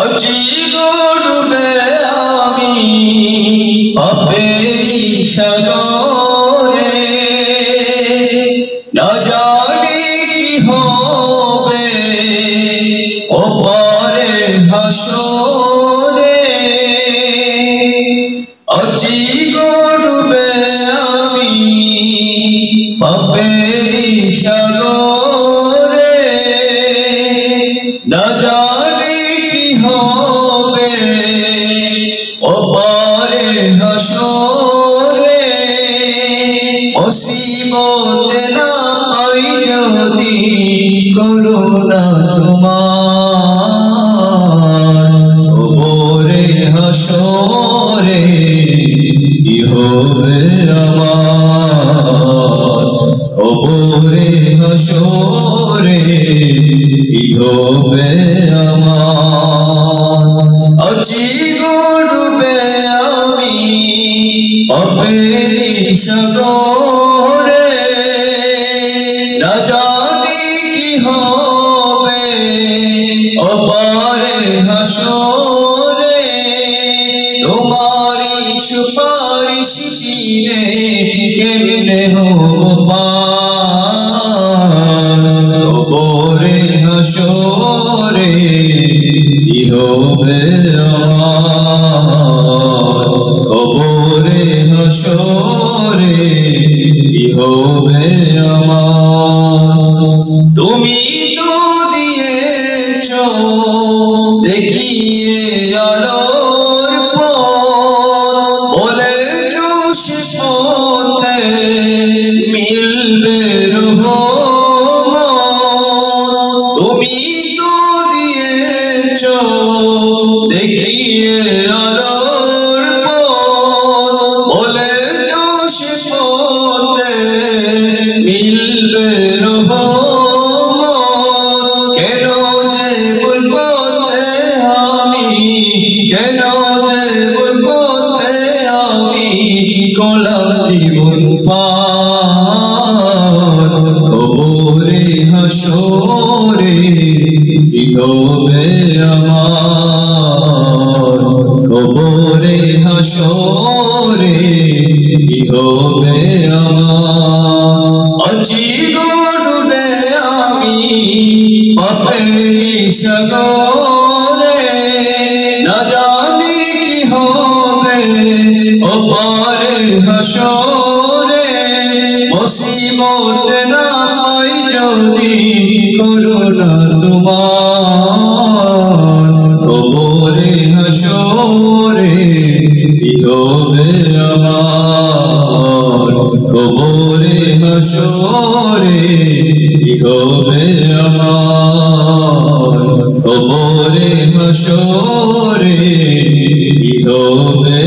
আজি গড়বে আমি পাপেরি সাগরে, না জানি কি হবে ওপারে হাসরে। আজি গড়বে আমি পাপেরি সাগরে, না জানি কি হবে ওপারে হাসরে। মুসিবতে না পাই যদি করুণা তোমার, ওপরে হাসরে কি হবে আমার, ওপরে হাসরে কি হবে আমার। আজি গড়বে আমি পাপেরি সাগরে, না জানি কি হবে ওপারে হাসরে। তোমারি সুপারিশ চিনে কেমনে হব পার, ওপরে হাসরে কি হবে আমার, ওপরে হাসরে কি হবে আমার। তুমি তো দিয়েছ দেখিয়ে আলোর পথ, বলেছ সে পথে মিলবে রহমত। তুমি তো দিয়েছ দেখিয়ে আলোর পথ, বলেছ সে পথে মিলবে রহমত। কেন যে ভুল পথে আমি, কেন যে ভুল পথে আমি করলাম জীবন পার, ওপরে হাসরে কি হবে আমার, ওপরে হাসরে কি হবে আমার। আজি গড়বে আমি পাপেরি সাগরে, না জানি কি হবে ওপারে হাসরে। মুসিবতে না পাই যদি করুণা তোমার, ওপরে হাসরে কি হবে আমার, ওপরে হাসরে কি হবে আমার, ওপরে হাসরে কি হবে।